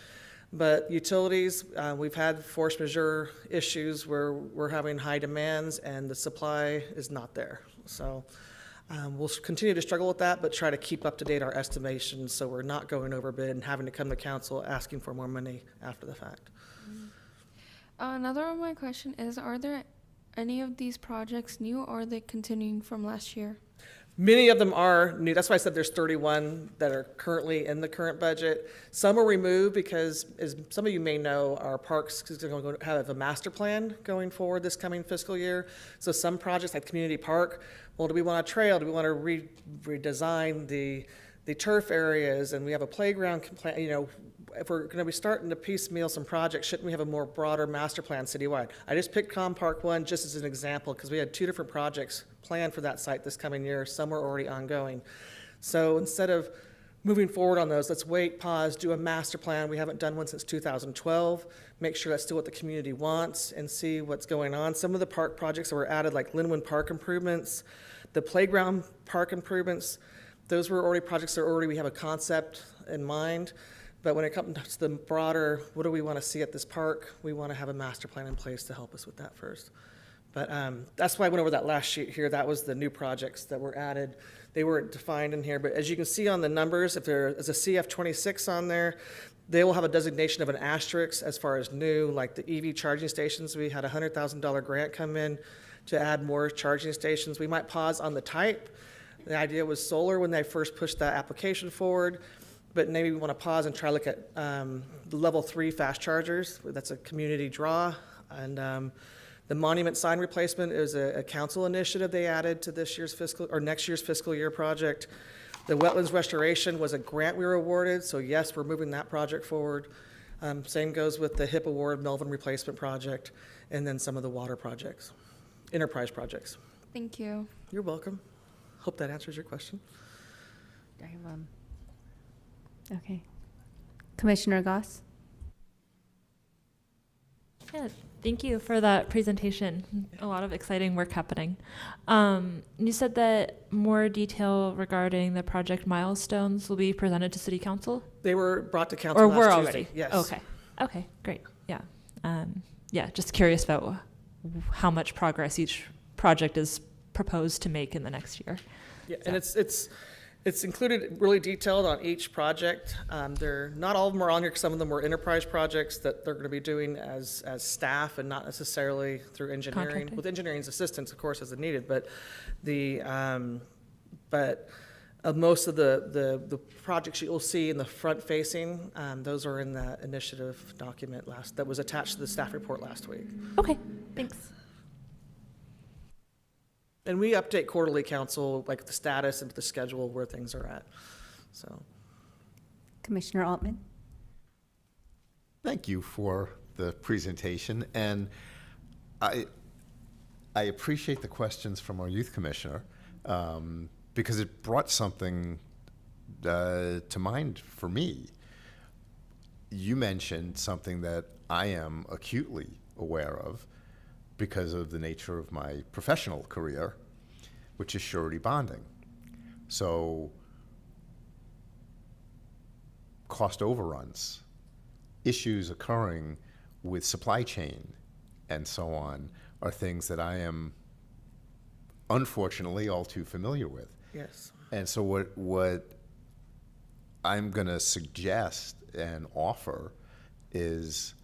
But utilities, we've had force majeure issues where we're having high demands and the supply is not there. So we'll continue to struggle with that, but try to keep up to date our estimations so we're not going over bid and having to come to council asking for more money after the fact. Another of my question is, are there any of these projects new, or are they continuing from last year? Many of them are new. That's why I said there's 31 that are currently in the current budget. Some were removed because, as some of you may know, our parks is going to have a master plan going forward this coming fiscal year. So some projects like Community Park, well, do we want a trail? Do we want to redesign the turf areas? And we have a playground plan. If we're going to be starting to piecemeal some projects, shouldn't we have a more broader master plan citywide? I just picked Com Park 1 just as an example because we had 2 different projects planned for that site this coming year. Some are already ongoing. So instead of moving forward on those, let's wait, pause, do a master plan. We haven't done one since 2012. Make sure that's still what the community wants and see what's going on. Some of the park projects that were added, like Linwood Park improvements, the playground park improvements, those were already projects that we have a concept in mind. But when it comes to the broader, what do we want to see at this park? We want to have a master plan in place to help us with that first. But that's why I went over that last sheet here. That was the new projects that were added. They weren't defined in here, but as you can see on the numbers, if there is a CF26 on there, they will have a designation of an asterisk as far as new, like the EV charging stations. We had a $100,000 grant come in to add more charging stations. We might pause on the type. The idea was solar when they first pushed that application forward. But maybe we want to pause and try to look at the level 3 fast chargers. That's a community draw. And the monument sign replacement is a council initiative they added to next year's fiscal year project. The wetlands restoration was a grant we were awarded. So yes, we're moving that project forward. Same goes with the HIP award Melvin replacement project, and then some of the water projects, enterprise projects. Thank you. You're welcome. Hope that answers your question. Okay. Commissioner Goss? Yeah, thank you for that presentation. A lot of exciting work happening. You said that more detail regarding the project milestones will be presented to City Council? They were brought to council Or last were Tuesday. already? Yes. Okay, great. Yeah. Yeah, just curious about how much progress each project is proposed to make in the next year. Yeah, and it's included really detailed on each project. They're not all of them are on here because some of them were enterprise projects that they're going to be doing as staff and not necessarily through engineering. Contracting. With engineering's assistance, of course, as needed. But most of the projects you'll see in the front facing, those are in the initiative document that was attached to the staff report last week. Okay, thanks. And we update quarterly council, like the status and the schedule where things are at. So, Commissioner Altman? Thank you for the presentation, and I appreciate the questions from our youth commissioner because it brought something to mind for me. You mentioned something that I am acutely aware of because of the nature of my professional career, which is surety bonding. So cost overruns, issues occurring with supply chain and so on are things that I am unfortunately all too familiar with. Yes. And so what I'm going to suggest and offer is,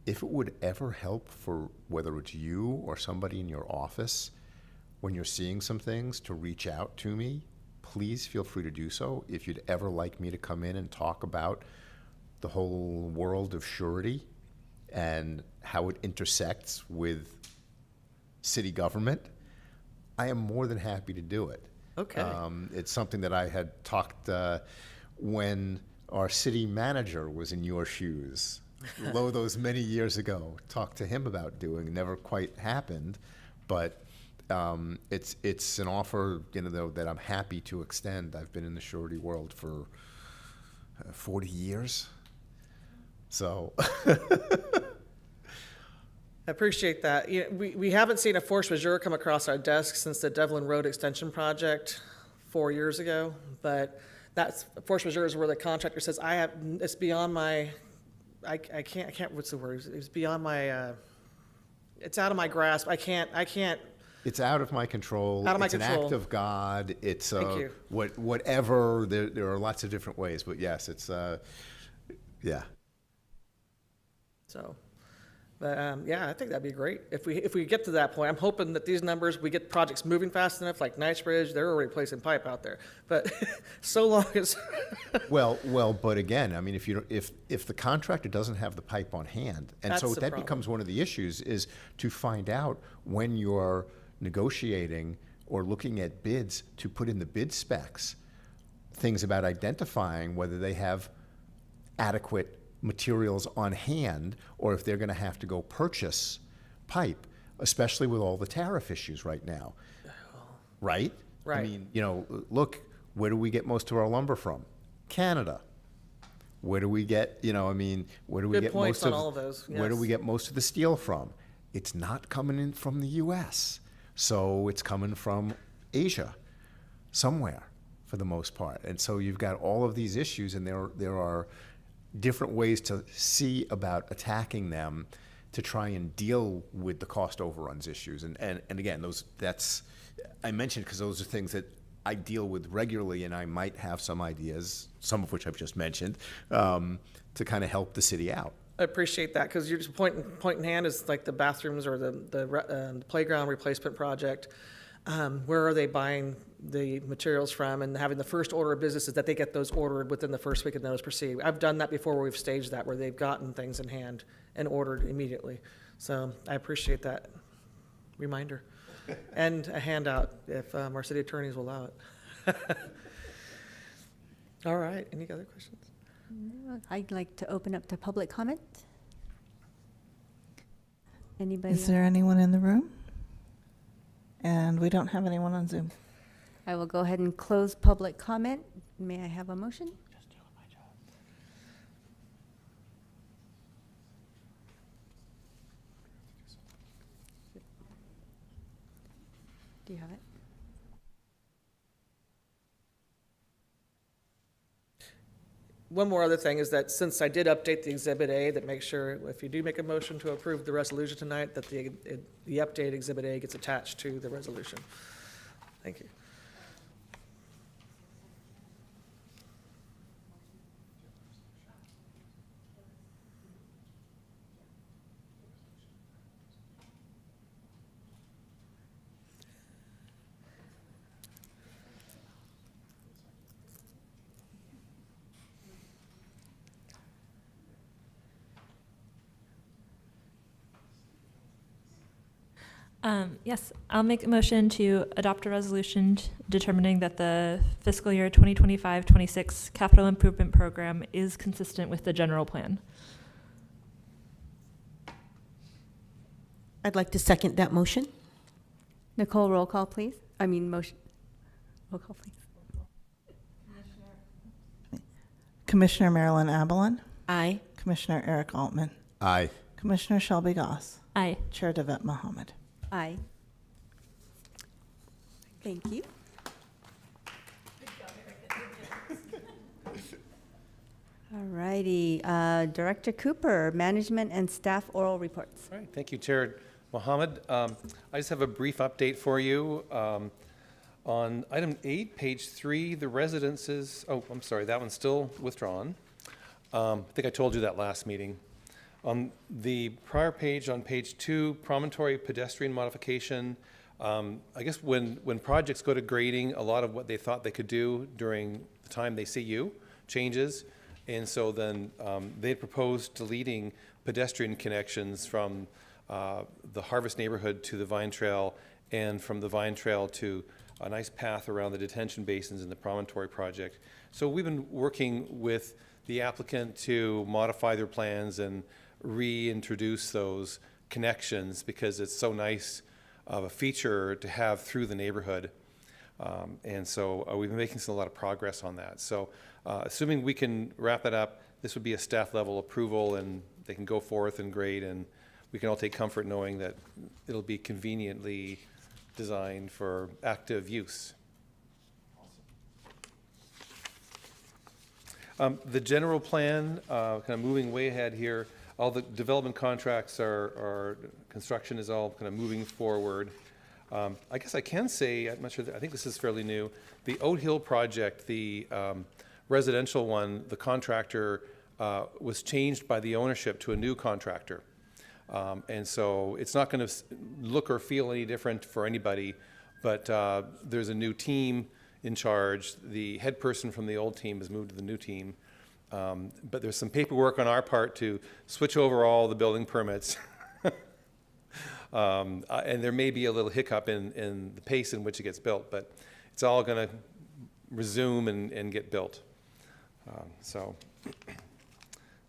if it would ever help for whether it's you or somebody in your office, when you're seeing some things, to reach out to me, please feel free to do so. If you'd ever like me to come in and talk about the whole world of surety and how it intersects with city government, I am more than happy to do it. Okay. It's something that I had talked when our city manager was in your shoes, lo those many years ago. Talked to him about doing. Never quite happened, but it's an offer, that I'm happy to extend. I've been in the surety world for 40 years, so. I appreciate that. We haven't seen a force majeure come across our desk since the Devlin Road Extension project 4 years ago, but that's force majeure is where the contractor says, it's beyond my, I can't, what's the word? It's beyond my, it's out of my grasp. I can't. It's out of my control. Out of my it's control. An act of God. It's Thank you. Whatever. There are lots of different ways, but yes, it's yeah. So, but yeah, I think that'd be great if we get to that point. I'm hoping that these numbers, we get projects moving fast enough, like Knightsbridge. They're already placing pipe out there, but so long as well, but again, I mean, if the contractor doesn't have the pipe on hand, and That's so the that problem. becomes one of the issues, is to find out when you're negotiating or looking at bids to put in the bid specs, things about identifying whether they have adequate materials on hand or if they're going to have to go purchase pipe, especially with all the tariff issues right now. Right? Right. I mean, look, where do we get most of our lumber from? Canada. Where do we get, where do we Good get points most on of all of those, where do yes. we get most of the steel from? It's not coming in from the US. So it's coming from Asia somewhere for the most part. And so you've got all of these issues, and there are different ways to see about attacking them to try and deal with the cost overruns issues. And again, I mentioned because those are things that I deal with regularly, and I might have some ideas, some of which I've just mentioned, to kind of help the city out. I appreciate that, because you're just point in hand is like the bathrooms or the playground replacement project. Where are they buying the materials from, and having the first order of business is that they get those ordered within the first week of notice proceed. I've done that before where we've staged that, where they've gotten things in hand and ordered immediately. So I appreciate that reminder. And a handout if our city attorneys will allow it. All right, any other questions? I'd like to open up to public comment. Anybody? Is there anyone in the room? And we don't have anyone on Zoom. I will go ahead and close public comment. May I have a motion? Just doing my job. Do you have it? One more other thing is that since I did update the Exhibit A, that make sure if you do make a motion to approve the resolution tonight, that the updated Exhibit A gets attached to the resolution. Thank you. Yes, I'll make a motion to adopt a resolution determining that the fiscal year 2025-26 capital improvement program is consistent with the general plan. I'd like to second that motion. Nicole, roll call, please. I mean, motion. Roll call, please. Commissioner Marilyn Avalon, Aye. Commissioner Eric Altman, Aye. Commissioner Shelby Goss, Aye. Chair Devet Mohammed. Aye. Thank you. All righty. Director Cooper, Management and Staff Oral Reports. All right, thank you, Chair Mohammed. I just have a brief update for you. On item 8, page 3, the residences, oh, I'm sorry, that one's still withdrawn. I think I told you that last meeting. On the prior page, on page 2, promontory pedestrian modification, I guess when projects go to grading, a lot of what they thought they could do during the time they see you changes. And so then they proposed deleting pedestrian connections from the Harvest neighborhood to the Vine Trail, and from the Vine Trail to a nice path around the detention basins in the Promontory project. So we've been working with the applicant to modify their plans and reintroduce those connections, because it's so nice of a feature to have through the neighborhood. And so we've been making a lot of progress on that. So assuming we can wrap it up, this would be a staff level approval, and they can go forth and grade, and we can all take comfort knowing that it'll be conveniently designed for active use. The general plan, kind of moving way ahead here, all the development contracts construction is all kind of moving forward. I guess I can say, I'm not sure, I think this is fairly new, the Oat Hill project, the residential one, the contractor was changed by the ownership to a new contractor. And so it's not going to look or feel any different for anybody, but there's a new team in charge. The head person from the old team has moved to the new team. But there's some paperwork on our part to switch over all the building permits. And there may be a little hiccup in the pace in which it gets built, but it's all going to resume and get built. So in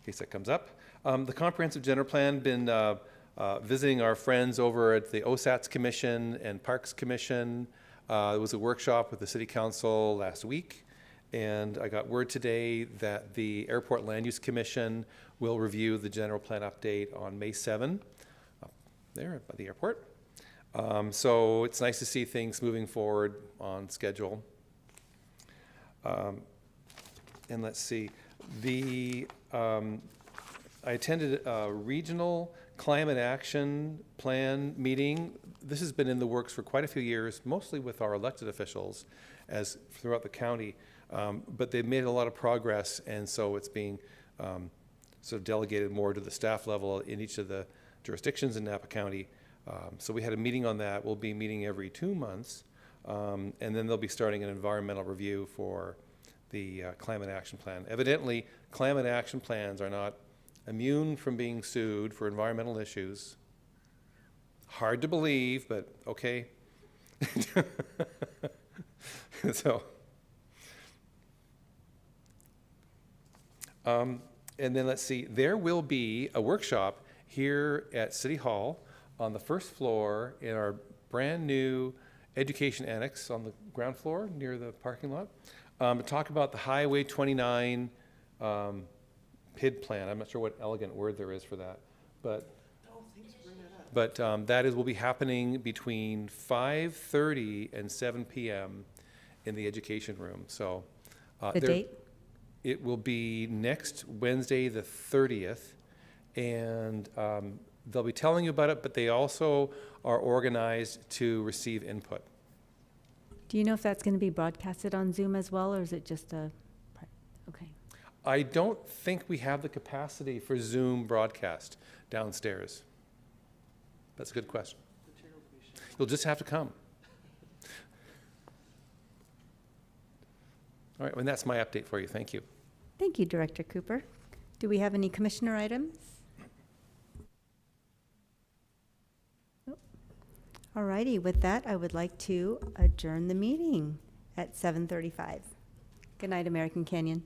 case that comes up. The Comprehensive General Plan, been visiting our friends over at the OSATS Commission and Parks Commission. There was a workshop with the City Council last week, and I got word today that the Airport Land Use Commission will review the General Plan update on May 7, up there by the airport. So it's nice to see things moving forward on schedule. And let's see, I attended a regional climate action plan meeting. This has been in the works for quite a few years, mostly with our elected officials as throughout the county, but they've made a lot of progress, and so it's being sort of delegated more to the staff level in each of the jurisdictions in Napa County. So we had a meeting on that. We'll be meeting every 2 months, and then they'll be starting an environmental review for the climate action plan. Evidently, climate action plans are not immune from being sued for environmental issues. Hard to believe, but okay. So, and then let's see, there will be a workshop here at City Hall on the first floor in our brand new education annex on the ground floor near the parking lot, to talk about the Highway 29 PID plan. I'm not sure what elegant word there is for that, but that will be happening between 5:30 and 7 p.m. in the education room. So The date? It will be next Wednesday, the 30th, and they'll be telling you about it, but they also are organized to receive input. Do you know if that's going to be broadcasted on Zoom as well, or is it just a, okay. I don't think we have the capacity for Zoom broadcast downstairs. That's a good question. You'll just have to come. All right, and that's my update for you. Thank you. Thank you, Director Cooper. Do we have any commissioner items? Nope. All righty, with that, I would like to adjourn the meeting at 7:35. Good night, American Canyon.